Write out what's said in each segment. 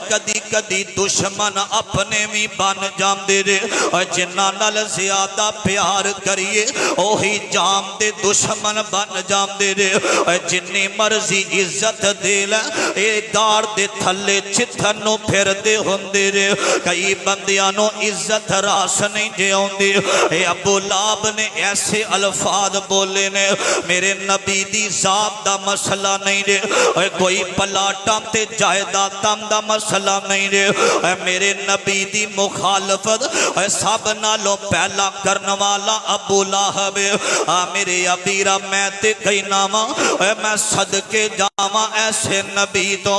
کدی کدی دشمن اپنے بھی بن جاندے نے جنہاں نال زیادہ پیار کریے اوہی جام دے دشمن بن جاندے نے جنی مرضی عزت دے لے اے دار دے تھلے چتھنو پھر دے ہوندے نے کئی بندیاں نو عزت راس نہیں دے ہوندی اے ابو لہب نے ایسے الفاظ بولے نے میرے نبی دی ذات دا مسئلہ نہیں دے کوئی پلاٹاں تے جائیداداں دا مسئلہ نہیں دے میرے نبی دی مخالفت سب نالوں پہلا کرنے والا ابو لہب میرے ابیرہ میں تے کئی نامہ میں صدقے جاما ایسے نبی تو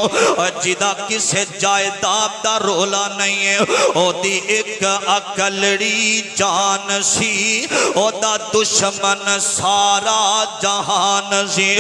جدہ کسے جائیداد دا رولا نہیں ہے او دی ایک اکلڑی جان سی او دا دشمن سارا جہان سی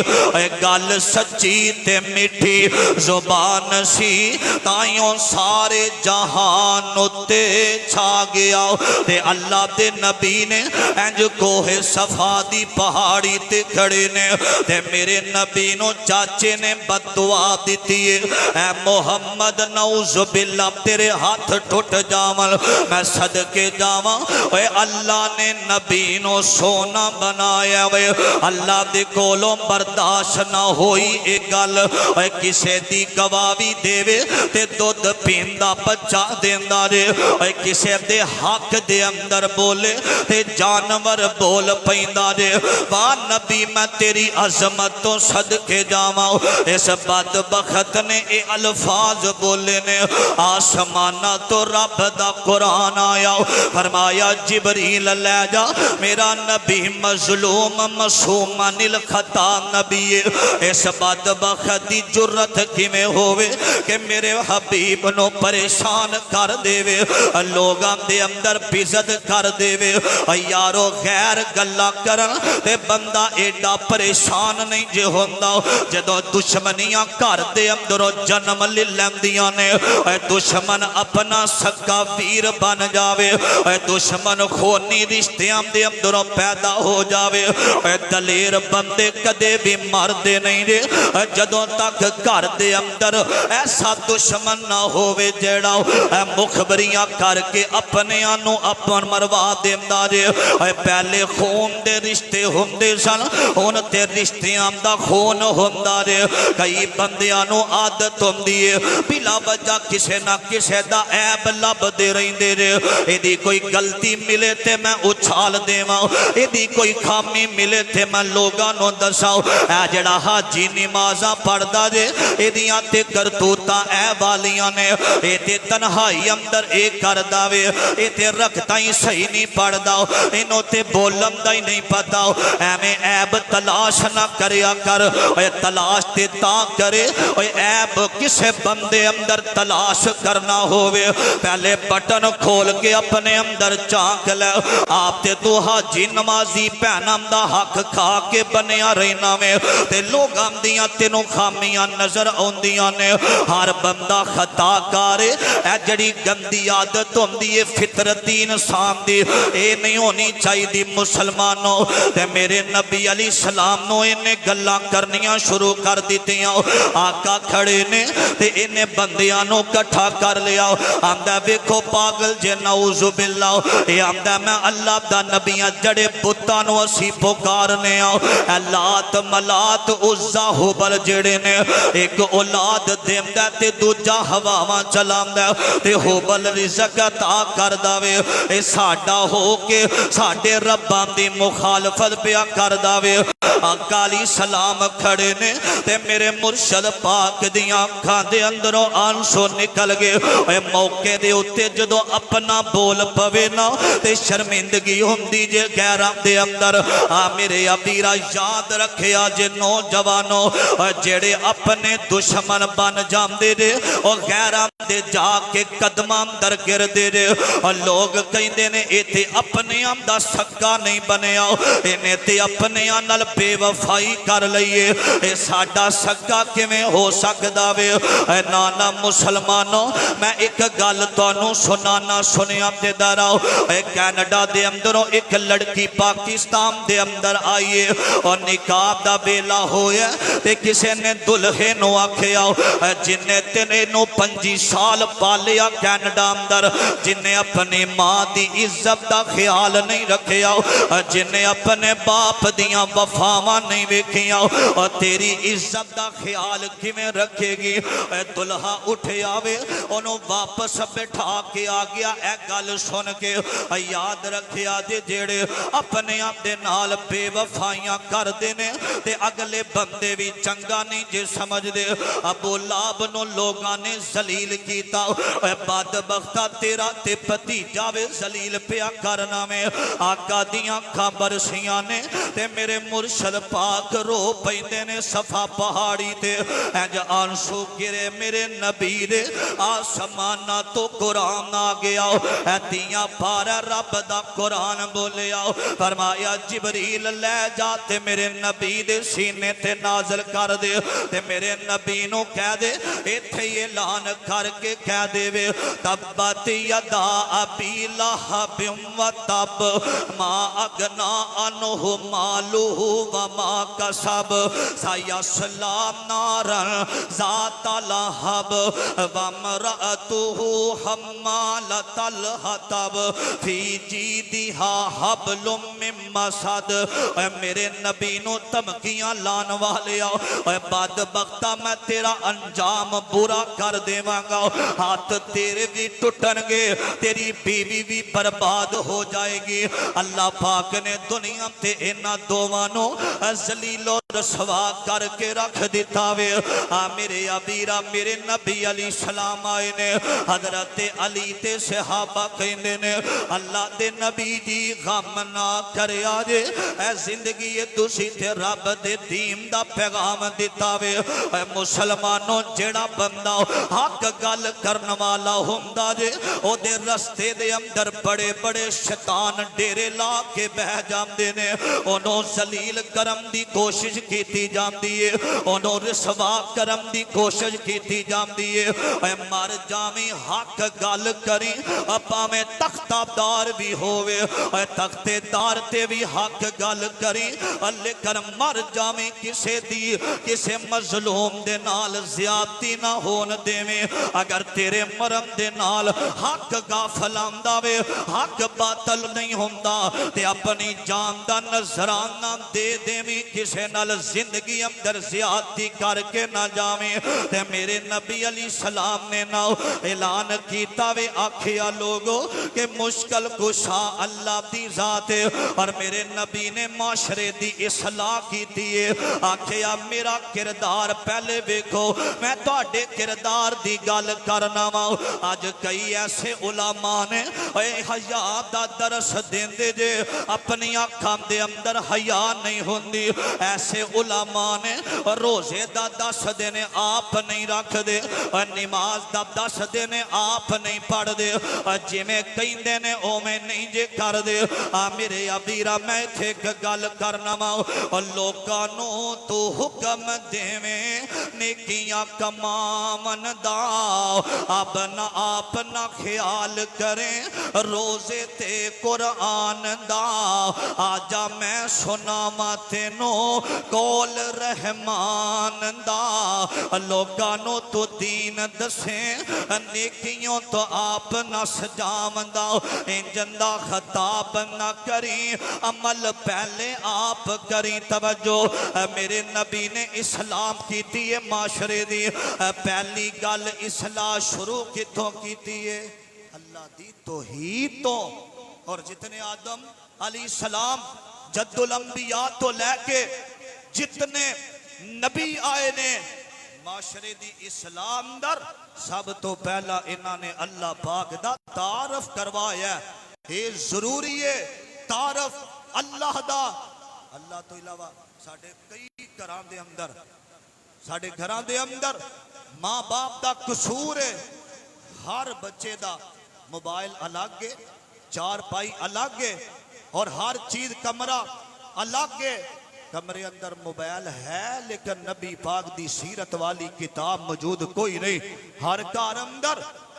گل سچی تے میٹھی زبان سی تائیوں سارے جہان تے چھا گیا تے اللہ دے نبی نے انج کوہ صفا دی پہاڑی تے کھڑے نے تے میرے نبی نو چاچے نے بددعا دیتی ہے اے محمد نعوذ باللہ تیرے ہاتھ ٹوٹ جاول میں صدقے جاواں اے اللہ نے نبی نو سونا بنایا وے اللہ دے کولوں برداشت نہ ہوئی اے گل اے کسے دی گواہی دے وے تے دودھ پیندا بچہ دیندا رے اے کسے دے حق دے اندر بولے تے جانور بول پیندا رے واہ نبی میں تیری عظمت تو صدقے جاواں اس بدبخت نے اے الفاظ بولے نے آسمانہ تو رب دا قرآن آیا فرمایا جبریل لے جا میرا نبی مظلوم معصومن الخطا نبی اس بدبخت دی جرت کی میں ہوئے کہ میرے حبیب نو پریشان کر دے وے لوگاں دے اندر بزد کر دے وے یارو غیر گلہ کرن تے بندہ ایڈا پریشان نہیں جے ہوندہ جدو دشمنیاں کر دے اندرو جنم لے لیندیاں نے دشمن اپنا سکا ویر بن جاوے دشمن خونی رشتیاں دے اندرو پیدا ہو جاوے دلیر بندے کدے بھی مر دے نہیں دے جدو تک کر دے اندر ایسا دشمن نہ ہووے جیڑا مخبریاں کر کے اپنے آنو اپن مروا دیندہ دے پہلے خون دے رشتے ہوندے سن ان تے رشتیاں دا خون ہوندہ دے کئی بندیاں عادت ہوندی ہے بلا وجہ کسے نہ کسے دا عیب لب دے رہی دے رے ایدی کوئی غلطی ملے تے میں اچھال دے ماں ایدی کوئی خامی ملے تے میں لوگاں نو دساؤ اے جڑا حاجی نمازاں پڑھ دا دے ایدیاں تے کرتوتاں اے والیاں نے اے تے تنہائی اندر اے کر داوے اے تے رکھتائیں صحیح نہیں پڑھ داؤ انہوں تے بولم دائی نہیں پتاؤ اے میں عیب تلاش نہ کریا کر اے تلاش تے تا کرے اے عیب کسے بندے اندر تلاش کرنا ہوئے پہلے بٹن کھول کے اپنے اندر چانک لے آپ تے تو حاجی نمازی پہنام دا حق کھا کے بنیا رہنا میں تے لوگاں دیاں تینوں خامیاں نظر آندیاں نے ہر بندہ خطا کارے اے جڑی گندی عادت ہوندی ہے فطرتی انسان دی اے نہیں ہونی چاہی دی مسلمانوں تے میرے نبی علیہ السلام نو انہیں گلاں کرنیاں شروع کر دیتیاں آقا کھڑے نے تے انہیں بندیاں نو کٹھا کر لیا آمدہ بیکھو پاگل جے نعوذ باللہ اے آمدہ میں اللہ دا نبیاں جڑے بتانو اسی پکارنے آؤ لات ملات عزہ حبل جڑے نے ایک اولاد دیم دے تے دوجہ ہواواں چلام دے تے حبل رزق عطا کر داوے اے ساڑھا ہو کے ساڑھے ربان دی مخالفت پیا کر داوے اکالی سلام کھڑے نے تے میرے مرشد پاک دیاں کھاں دے اندروں آنسو نکل گئے اے موقع دے اتے جدو اپنا بول پوے نا تے شرمندگی ہوندی جے غیرہ دے اندر میرے ابیرہ یاد رکھے آجے نوجوانوں جڑے اپنے دشمن بن جام دے دے اور غیرہ دے جا کے قدمان در گر دے دے اور لوگ کہیں دے نے ایتے اپنے آمدہ سکا نہیں بنے آؤ انہیں تے اپنے آنال بے وفائی کر لئیے اے ساڑھے ساڈا سگا کیویں ہو سکدا وے اے نانا مسلمانوں میں ایک گل تانوں سنانا سنیا تے ڈراؤ اے کینیڈا دے اندروں ایک لڑکی پاکستان دے اندر آئیے اور نکاح دا ویلا ہویا تے کسے نے دلہے نو آکھیا جن نے نو 25 سال پالیا کینیڈا اندر جن نے اپنی ماں دی عزت دا خیال نہیں رکھیا جن نے اپنے باپ دیاں وفاواں نہیں ویکھیاں اور تیری عزت دا خیال کیویں رکھے گی اے دلہا اٹھے آوے انہوں واپس بٹھا کے آ گیا اے گل سن کے یاد رکھیا دے جیڑے اپنے آپ دے نال بے وفائیاں کر دینے تے اگلے بندے بھی چنگا نہیں جے سمجھ دے ابو لہب نو لوگاں نے ذلیل کیتا اے بدبختہ تیرا تے بھتیجا وے ذلیل پیا کرنا میں آقا دیاں خبر سیاں نے تے میرے مرشد پاک رو پیندے نے صفا پہاڑی تے انج آنسو گرے میرے نبی دے آسمانہ تو قرآن آ گیا اے دیاں پارا رب دا قرآن بولیا فرمایا جبریل لے جاتے میرے نبی دے سینے تے نازل کر دے تے میرے نبی نو کہہ دے ایتھے یہ اعلان کر کے کہہ دے وے تبت یدا ابی لہب و تب ما اغنا عنہ مالہ وما کسب سیصلی نارا ذات لہب وامرأتہ حمالۃ الحطب فی جیدہا حبل من مسد اے میرے نبی نو تمکیاں لان والیا اے بدبختہ میں تیرا انجام برا کر دیواں گا ہاتھ تیرے بھی ٹوٹن گے تیری بیوی بھی برباد ہو جائے گی اللہ پاک نے دنیا تے انہاں دوانوں ذلیل و رسوا کر کے رکھ دیتا وے میرے ابیرا میرے نبی علیہ السلام آئے نے حضرت علی تے صحابہ کہندے نے اللہ دے نبی جی غم نہ کرے آجے اے زندگی تسی تے رب دے دین دا پیغام دیتا وے اے مسلمانوں جیڑا بندہ حق گل کرن والا ہوندا جے او دے رستے دے اندر بڑے بڑے شیطان ڈیرے لا کے بہ جاندے نے انہوں ذلیل کرم دی کوشش کیتی جاندی ہے انہوں رسوا کرم دی کوشش کیتی جاندی ہے اے مر جاویں حق گل کریں اپا میں تختہ دار بھی ہوئے اے تختے دار تے بھی حق گل کریں لیکن مر جاویں کسے دی کسے مظلوم دے نال زیادتی نہ ہون دے میں اگر تیرے مرم دے نال حق غافلان داوے حق باطل نہیں ہوندہ تے اپنی جان دا نظرانہ دے دے میں کسے نال زندگی اندر زیادتی کر کے نہ جاویں تے میرے نبی علیہ السلام نے نہ اعلان کیتا وے آکھیا لوگو کہ مشکل کشا اللہ دی ذات ہے اور میرے نبی نے معاشرے دی اصلاح کی دیئے آکھیا میرا کردار پہلے بیکھو میں توڑے کردار دی گل کرنا ماں آج کئی ایسے علماء نے اے حیاء دا درس دین دے جے اپنی آنکھاں دے اندر حیاء نہیں ہوندی ایسے علماء نے روزے دا دس دینے آپ نہیں رکھ دے نماز دا دس دینے آپ نہیں پڑھ دے جی میں کہیں دینے او میں نہیں جے کر دے میرے ابیرہ میں تھے گل کرنا ماں لوکانوں تو حکم دے میں نیکیاں کمامن دا اب نہ آپ نہ خیال کریں روزے تے قرآن دا آجا میں سنا ماتنوں کول رحمان دا لوکانوں تو دین دسیں نیکیوں تو آپ نہ سجام دا انجندہ خطاب نہ کریں عمل پہلے آپ کریں توجہ میرے نبی نے اسلام کی تیئے معاشرے دی پہلی گل اصلاح شروع کتوں کی تیئے اللہ دی توحید تو اور جتنے آدم علیہ السلام جد الانبیاء تو لے کے جتنے نبی آئے نے معاشرے دی اسلام در سب تو پہلا انہاں نے اللہ پاک دا تعارف کروایا ہے یہ ضروری ہے تعارف اللہ دا اللہ تو علاوہ ساڑھے کئی گھران دے اندر ماں باپ دا قصور ہے ہر بچے دا موبائل الگ ہے چار پائی الگ ہے اور ہر چیز کمرہ الگ ہے کمرے اندر موبائل ہے لیکن نبی پاک دی سیرت والی کتاب موجود کوئی نہیں. ہر گھر اندر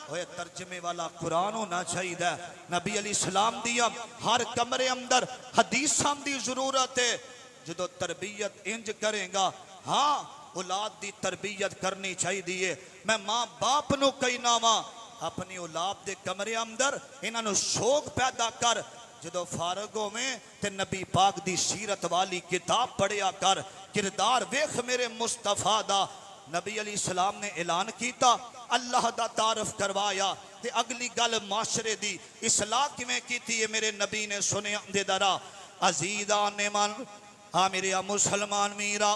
ہوئے ترجمے والا قرآن ہونا چاہیے. نبی علیہ السلام دیا ہر کمرے اندر حدیثاں دی ضرورت ہے. جدو تربیت انج کریں گا ہاں اولاد دی تربیت کرنی چاہیے. میں ماں باپ نو کہنا وا اپنی اولاد دے کمرے اندر انہاں نو شوق پیدا کر. جدو فارغوں میں تے نبی پاک دی سیرت والی کتاب پڑھیا کر. کردار ویکھ میرے مصطفیٰ دا. نبی علیہ السلام نے اعلان کیتا اللہ دا تعارف کروایا تے اگلی گل معاشرے دی اصلاح کیویں کیتی ہے میرے نبی نے سنیا دے درا. عزیزان من میرے مسلمان میرا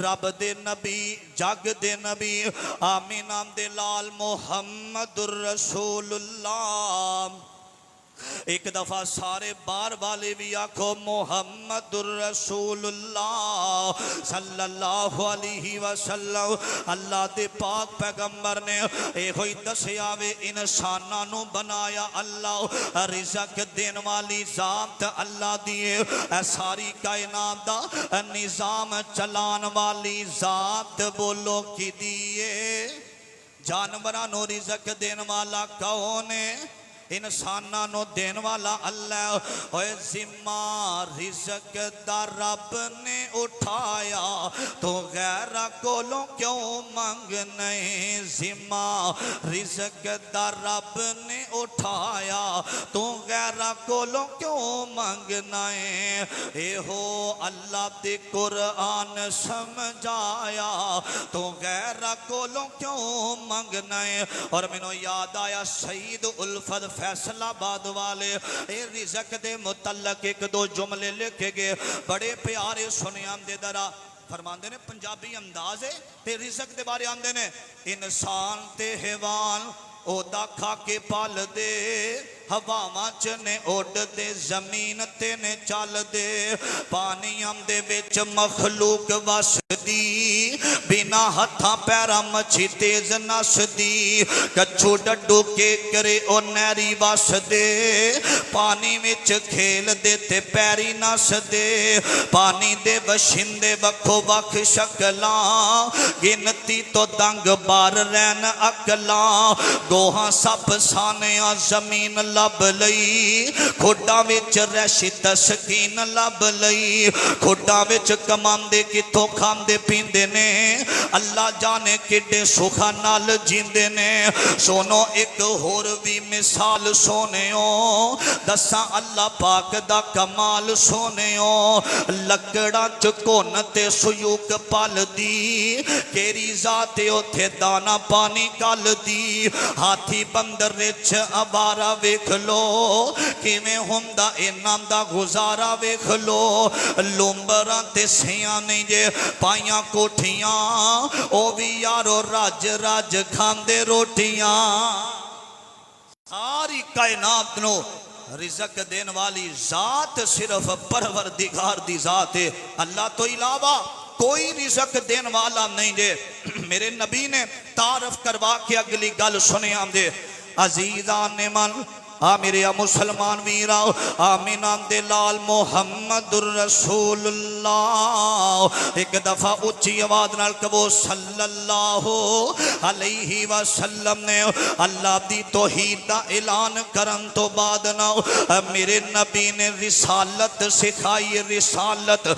رب دے نبی جگ دے نبی آمینہ دے لال محمد الرسول اللہ. ایک دفعہ سارے بار والے بھی آکھو محمد الرسول اللہ صلی اللہ علیہ وسلم. اللہ دے پاک پیغمبر نے اے ہوئی دسیا وے انساناں نو بنایا اللہ رزق دین والی ذات اللہ دیے. اے ساری کائنات دا نظام چلان والی ذات بولو کی دیے. جانوراں نو رزق دین والا کون ہے؟ انساناں نو دین والا اللہ. اوے ذمہ رزق دا رب نے اٹھایا تو غیر کولوں کیوں منگنے. ذمہ رزق دا رب نے اٹھایا تو غیر کولوں کیوں منگنا. اے ہو اللہ دے قرآن سمجھایا تو غیر کولوں کیوں منگنا. اور مینوں یاد آیا سعید الفت فیصلہ آباد والے اے رزق دے متعلق ایک دو جملے لکھے گئے بڑے پیارے سنیاں دے درا. فرماندے نے پنجابی انداز ہے تے رزق دے بارے آندے نے انسان تے حیوان او دا کھا کے پال دے ہواواں چ نے اڈ دے زمین تے نے چل دے. پانیاں دے وچ مخلوق وس دی بنا ہتھاں پیراں مچھی تیز نس دی. کچھو ڈڈو کے کرے او نیری وس دے پانی وچ کھیل دے تے پیری نس دے. پانی دے وشندے وکھو وکھ شکلاں گنتی تو دنگ بار رہن اکلاں. گوہاں سپ سانیاں زمین لب لئی کھوڑاں وچ رہشی تسکین لب لئی. کھوڑاں وچ کماندے کتھوں کھاندے پیندے نے اللہ جانے کڈے سکھا نال جیندے نے. سونو ایک ہور بھی مثال سونےوں دساں اللہ پاک دا کمال سونےوں. لکڑاں چکون تے سیوک پال دی کیری ذات اوتھے دانا پانی کال دی. ہاتھی بندر رچ عبارہ ویکھ لو کیویں ہوندا انہاں دا گزارا ویکھ لو. لومبراں تے سیاں نہیں جے پائیاں کوٹھیاں او بھی یارو راج راج کھاندے روٹیاں. ساری کائنات نو رزق دین والی ذات صرف پروردگار دی ذات ہے. اللہ تو علاوہ کوئی رزق دین والا نہیں دے. میرے نبی نے تعارف کروا کے اگلی گل سنے آمدے. عزیزان من میرے مسلمان ویرا آمینہ دے لال محمد الرسول اللہ. ایک دفعہ اچھی آواز نال کہو صلی اللہ علیہ وسلم نے اللہ دی توحید دا اعلان کرن تو بعد نہ میرے نبی نے رسالت سکھائی. رسالت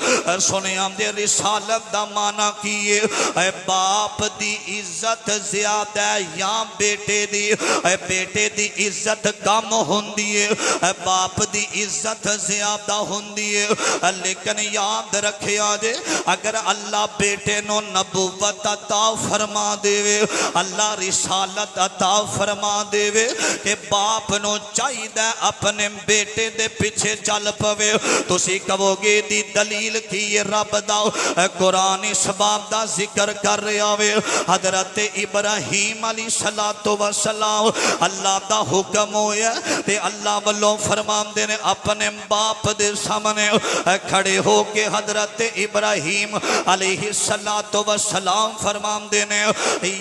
سنے آمدے رسالت دا معنی کیے اے باپ دی عزت زیادہ یا بیٹے دی. اے بیٹے دی عزت کم ہوندی ہے باپ دی عزت زیادہ ہوندی ہے. لیکن یاد رکھیا جے اگر اللہ بیٹے نو نبوت عطا فرما دے اللہ رسالت عطا فرما دے کہ باپ نو چاہیے اپنے بیٹے دے پیچھے چل پوے. تسی کہو گے دی دلیل کی رب دا قرآن اس باب دا ذکر کر رہا وے. حضرت ابراہیم علیہ السلام اللہ دا حکم ہویا تے اللہ والوں فرمان دے نے اپنے باپ دے سامنے کھڑے ہو کے حضرت ابراہیم علیہ السلام فرمان دینے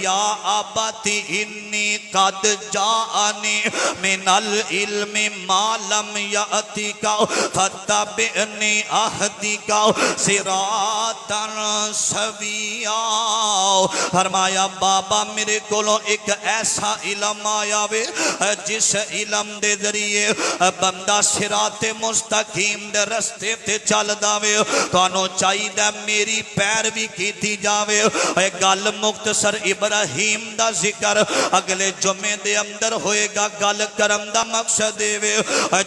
یا آباتی انی قد جاءنی من العلم ما لم یأتیکا فتبعنی اہدیکا صراطا سویا. فرمایا بابا میرے کولوں ایک ایسا علم آیا وے جس علم دے ذریعے بندہ صراط مستقیم دے رستے تے چل داوے. تانوں چاہیے میری پیروی کیتی جاوے. اے گل مختصر ابراہیم دا ذکر اگلے جمعے دے اندر ہوئے گا. گل کرم دا مقصد وے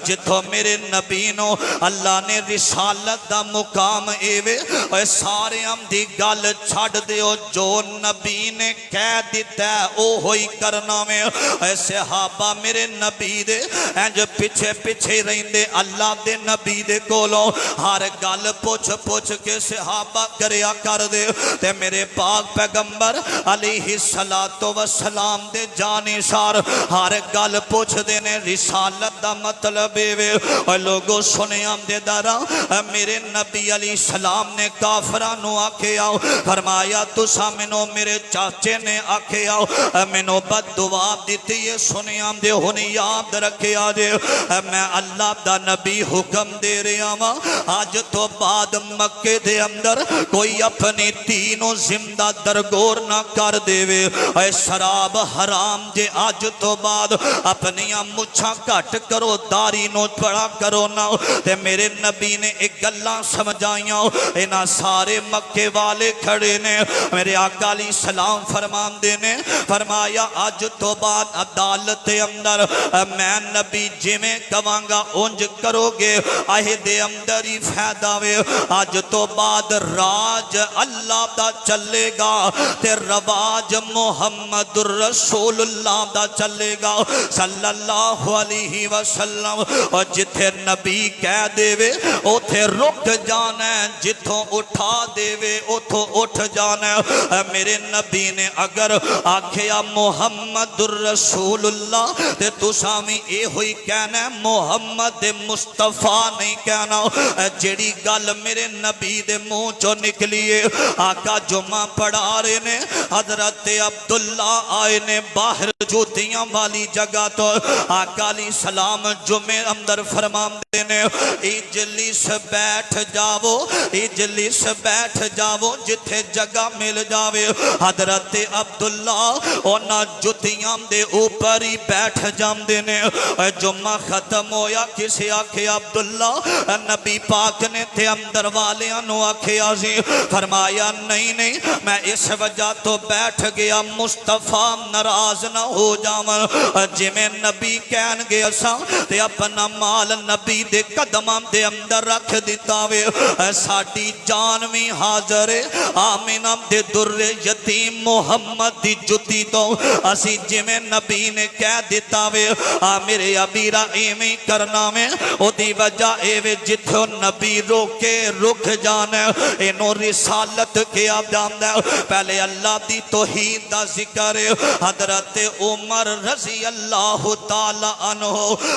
جتھوں میرے نبی نو اللہ نے رسالت دا مقام اے وے سارے ہم دی گل چھڑ دیو جو نبی نے کہہ دیتا ہے او ہوئی کرنا میں. اے صحابہ میرے نبی دے انج پیچھے پیچھے رہندے اللہ دے نبی دے کولوں ہر گل پوچھ پوچھ کے صحابہ کریا کر دے. تے میرے پاک پیغمبر علیہ السلام دے جانشار ہر گل پوچھ دے نے رسالت دا مطلب وے. اے لوگوں سنیاں دے دارا میرے نبی علیہ السلام نے کافران نو آکھے آؤ. فرمایا تسا منو میرے چاچے نے آکھے آؤ منو بد دعا دیتی ہے. سنیاں دے ہونی یاد رکھے آجے میں اللہ دا نبی حکم دے رہا ہوں آج تو بعد مکے دے اندر کوئی اپنی تینوں زندہ درگور نہ کر دے وے. اے شراب حرام جے آج تو بعد اپنی مچھاں کٹ کرو داری نو پڑا کرو نا. تے میرے نبی نے ایک گلاں سمجھائیاں اینا سارے مکے والے کھڑے نے. میرے آقا علیہ السلام فرمان دینے فرمایا آج تو بعد عدالت اندر میں نبی جی میں کہاں اونج کرو گے عہد اندر ہی فائدہ وے. آج تو بعد راج اللہ دا چلے گا تے رواج محمد الرسول اللہ دا چلے گا صلی اللہ علیہ وسلم. اور جتھے نبی کہہ دے وے اوتھے رک جانا ہے جتھوں اٹھا دے وے اوتھوں اٹھ جانا ہے. میرے نبی نے اگر آکھیا محمد الرسول اللہ تے تسامی اے ہوئی کہنا ہے محمد مصطفیٰ نہیں کہنا. جیڑی گل میرے نبی دے منہ چو نکلیے آقا جمعہ پڑھا رہے نے حضرت عبداللہ آئے نے باہر جوتیاں والی جگہ تو آقا علیہ السلام جمعے اندر فرمان دینے اجلس بیٹھ جاؤ اجلس بیٹھ جاؤ جتھے جگہ مل جاوے. حضرت عبداللہ اونا جوتیاں دے اوپر ہی بیٹھ جام دینے. جمعہ ختم ہویا کسی آکھے عبداللہ نبی پاک نے تے اندر والے انو آکھے آزی. فرمایا نہیں میں اس وجہ تو بیٹھ گیا مصطفیٰ ناراض نہ ہو جاون. جی میں نبی کہن گیا سا تے اپنا مال نبی دے قدماں دے اندر رکھ دیتا وے. ساڑی جانوی حاضر آمینہ دے در یتیم محمد دی جتی تو اسی جی میں نبی نے کہہ دیتا وے میرے ابیرہ ایمی کرنا میں او دی وجہ اے وے جتھو نبی روکے رک جانا انہوں رسالت کیا جاندہ. پہلے اللہ دی توحید دا ذکر حضرت عمر رضی اللہ تعالی عنہ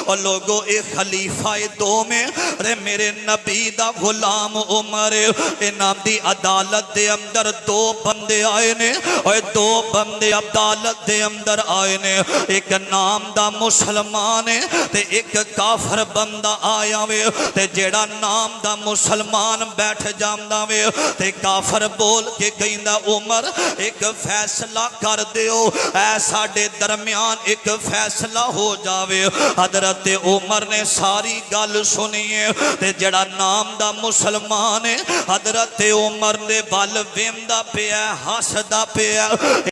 اور لوگوں ایک خلیفہ دو میں رے میرے نبی دا غلام عمر انہاں دی عدالت دے اندر دو بندے آئے نے اور دو بندے عدالت دے اندر آئے نے. ایک نام دا مسلمان ہے تے ایک کافر بندہ آیا وے. تے جیڑا نام دا مسلمان بیٹھ جامدہ وے تے کافر بول کے کہندہ عمر ایک فیصلہ کر دیو اے ساڑے درمیان ایک فیصلہ ہو جاوے. حضرت عمر نے ساری گل سنیے تے جڑا نام دا مسلمان ہے حضرت عمر نے بال ویمدہ پہ ہے ہاسدہ پہ ہے.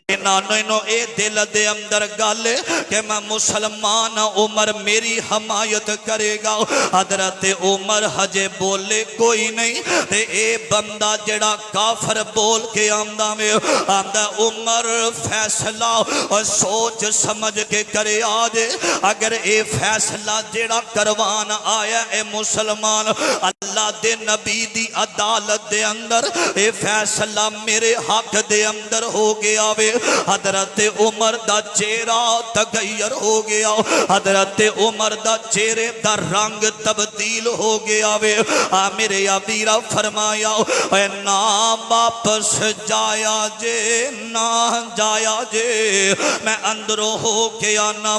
انہوں اے دل دے اندر گل کہ میں مسلمان عمر میری حمایت کرے گا. حضرت عمر حجے بولے کوئی نہیں تے اے بندہ جڑا کافر بول کے آمدہ میں آمدہ عمر فیصلہ اور سوچ سمجھ کے کرے آجے. اگر اے فیصلہ جڑا کروان آیا اے مسلمان اللہ اللہ دے نبی دی عدالت دے اندر اے فیصلہ میرے حق دے اندر ہو گیا وے حضرت عمر دا چہرہ تغیر ہو گیا حضرت عمر دا چہرے دا رنگ تبدیل ہو گیا وے میرے ابیرہ فرمایا اے نا واپس جایا جے نہ جایا جے میں اندروں ہو کے آنا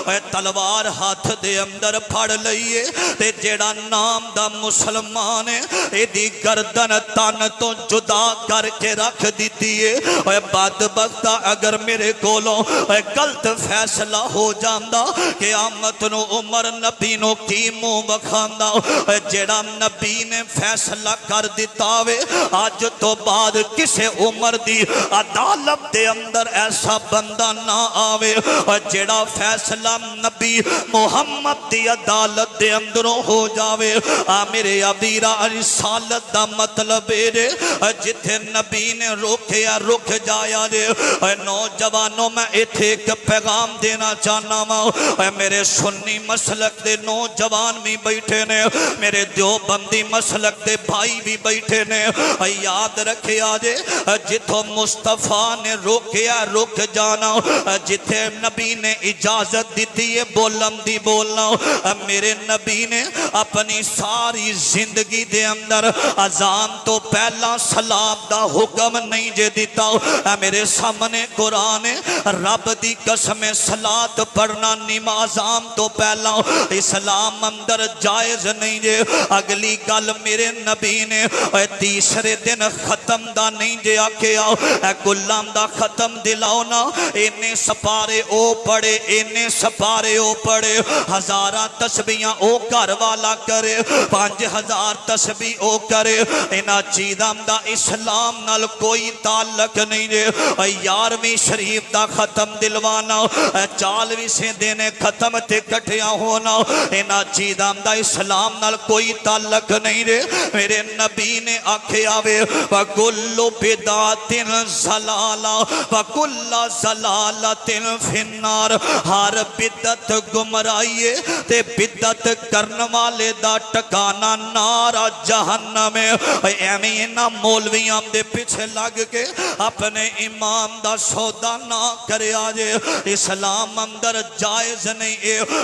اے تلوار ہاتھ دے اندر پھڑ لئیے تے جیڑا نام دا مسلمان ہے اے دی گردن تن تو جدا کر کے رکھ دیتی ہے اے بدبختہ اگر میرے کولوں اے غلط فیصلہ ہو جاندہ قیامت نو عمر نبی نو کی منہ وکھاندا اے جیڑا نبی نے فیصلہ کر دیتا وے آج تو بعد کسے عمر دی عدالت دے اندر ایسا بندہ نہ آوے اور جیڑا فیصلہ نبی محمد دی عدالت دے اندروں ہو جاوے میرے ابیرہ رسالت دا مطلب ہے جتھے نبی نے روکیا رک جایا دے نوجوانوں میں ایتھے ایک پیغام دینا چاہنا ہوں میرے سنی مسلک دے نوجوان بھی بیٹھے نے میرے دیوبندی مسلک دے بھائی بھی بیٹھے نے یاد رکھے آجے جتھو مصطفیٰ نے روکیا رک جانا جتھے نبی نے اجازت دیتی ہے بولم دی بولنا میرے نبی نے اپنی ساری زندگی دے اندر اذان تو پہلا سلام دا حکم نہیں جے دیتا میرے سامنے قرآن رب دی قسم صلاۃ پڑھنا نمازام تو پہلا اسلام اندر جائز نہیں جے اگلی گل میرے نبی نے تیسرے دن ختم دا نہیں جے آکیا گلام دا ختم دلاؤنا انہیں سپارے او پڑے انہیں سپارے او پڑے ہزارہ تسبیحاں او گھر والا کرے 5000 تسبیح او کرے انہا چیزاں دا اسلام نال کوئی تعلق نہیں جے 11ویں شریف دا ختم دلوانا 40ویں سے دینے ختم تے کٹھیا ہونا انہا چیزاں دا اسلام نال کوئی تعلق نہیں جے میرے نبی نے آکھے آوے وَكُلُّ بِدَعَةٍ ضَلَالَةٍ وَكُلَّ ضَلَالَةٍ فِي النَّارِ ہر بدعت گمرائیے تے بدعت کرن والے دا ٹکانا نارا جہنم ہے ایمین نہ مولویاں دے پیچھے لگ کے اپنے امام دا سودا نہ کرے آجے اسلام اندر جائز نہیں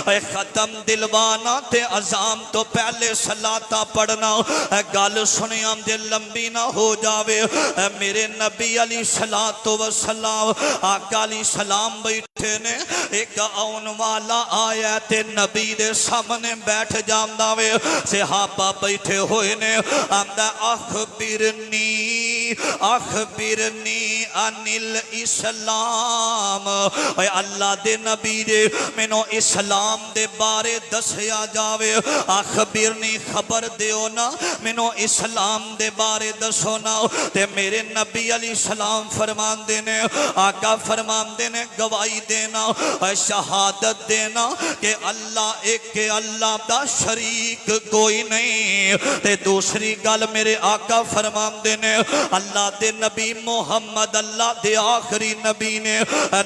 ہے ختم دلوانا تے عظام تو پہلے صلاة پڑھنا گال سنیاں دے لمبی نہ ہو جاوے میرے نبی علیہ السلام آقا علیہ السلام بیٹھے نے ایک آن والا آیا تے نبی دے سامنے بیٹھ جانداوے صحابہ بیٹھے ہوئے نے آمدہ اخبرنی عن الاسلام اے اللہ دے نبی دے منو اسلام دے بارے دسیا جاوے اخبرنی خبر دیو نا منو اسلام دے بارے دسو نا تے میرے نبی علیہ السلام فرمان دینے آقا فرمان دینے گواہی دینا شہادت دینا کہ اللہ ایک کہ اللہ دا شریک کوئی نہیں تے دوسری گل میرے آقا فرمان دینے اللہ دے نبی محمد اللہ دے آخری نبی نے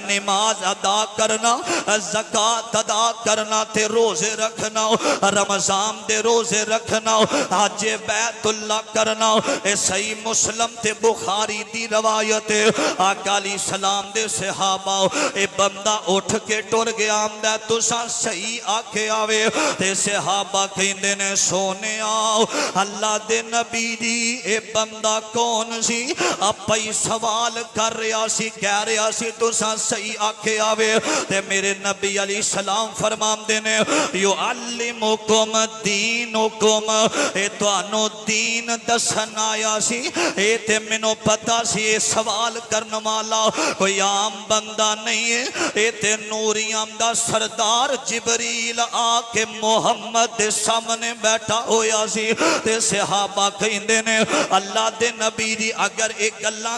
نماز ادا کرنا زکاة ادا کرنا تے روزے رکھنا رمضان دے روزے رکھنا حج بیت اللہ کرنا اے صحیح مسلم تے بخاری دی روایت آقا علیہ السلام دے صحابہ اے بندہ اٹھ کے ٹر گیا آمدہ تسا صحیح آکے آوے تے صحابہ کہندے نے سونے آؤ اللہ دے نبی دی اے بندہ کون سی اپائی سوال کر رہا سی کہہ رہا سی تسا صحیح آکے آوے تے میرے نبی علیہ السلام فرمان دینے یعلمکم دینکم اے تو انو دین دسن آیا سی اے تے منو پتا سی اے سوال کرنے والا کوئی عام بندہ نہیں ہے اے تے نوریاں دا سردار جبریل آکے محمد دے سامنے بیٹھا ہویا سی تے صحابہ کہندے نے اللہ دے نبی دی اگر ایک اللہ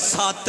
7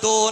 2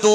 2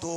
2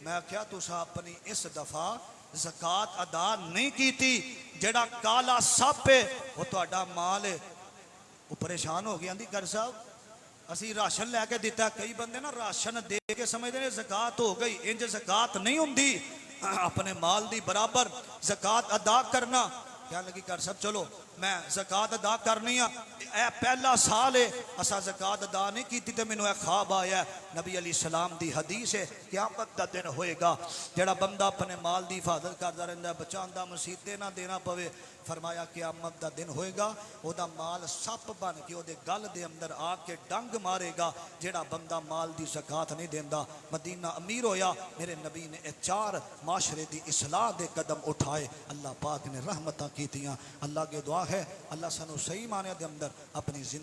میں کیا تسا اپنی اس دفعہ زکات ادا نہیں کیتی، جڑا کالا سپ ہے وہ تہاڈا مال ہے۔ وہ پریشان ہو گیا، آندی کر صاحب اسی راشن لے کے دیتا، کئی بندے نا راشن دے کے سمجھتے ہیں زکات ہو گئی، انج زکات نہیں ہوندی، اپنے مال دی برابر زکات ادا کرنا۔ کیا لگی کر صاحب چلو میں زکات ادا کرنی ہے، اے پہلا سال ہے اسا زکات ادا نہیں کیتی تے مینوں اے خواب آیا ہے۔ نبی علیہ السلام دی حدیث ہے قیامت دا دن ہوئے گا جڑا بندہ اپنے مال دی حفاظت کردا رہندا ہے، بچاندا مسیتے نہ دینا پوے، فرمایا قیامت دا دن ہوئے گا او دا مال سپ بن کے او دے گل دے اندر آ کے ڈنگ مارے گا جڑا بندہ مال دی زکات نہیں دیندا۔ مدینہ امیر ہویا، میرے نبی نے اے 4 معاشرے دی اصلاح دے قدم اٹھائے، اللہ پاک نے رحمتاں کیتیاں۔ اللہ کے دعا ہے اللہ سانو صحیح معنی دے اندر اپنی زندگی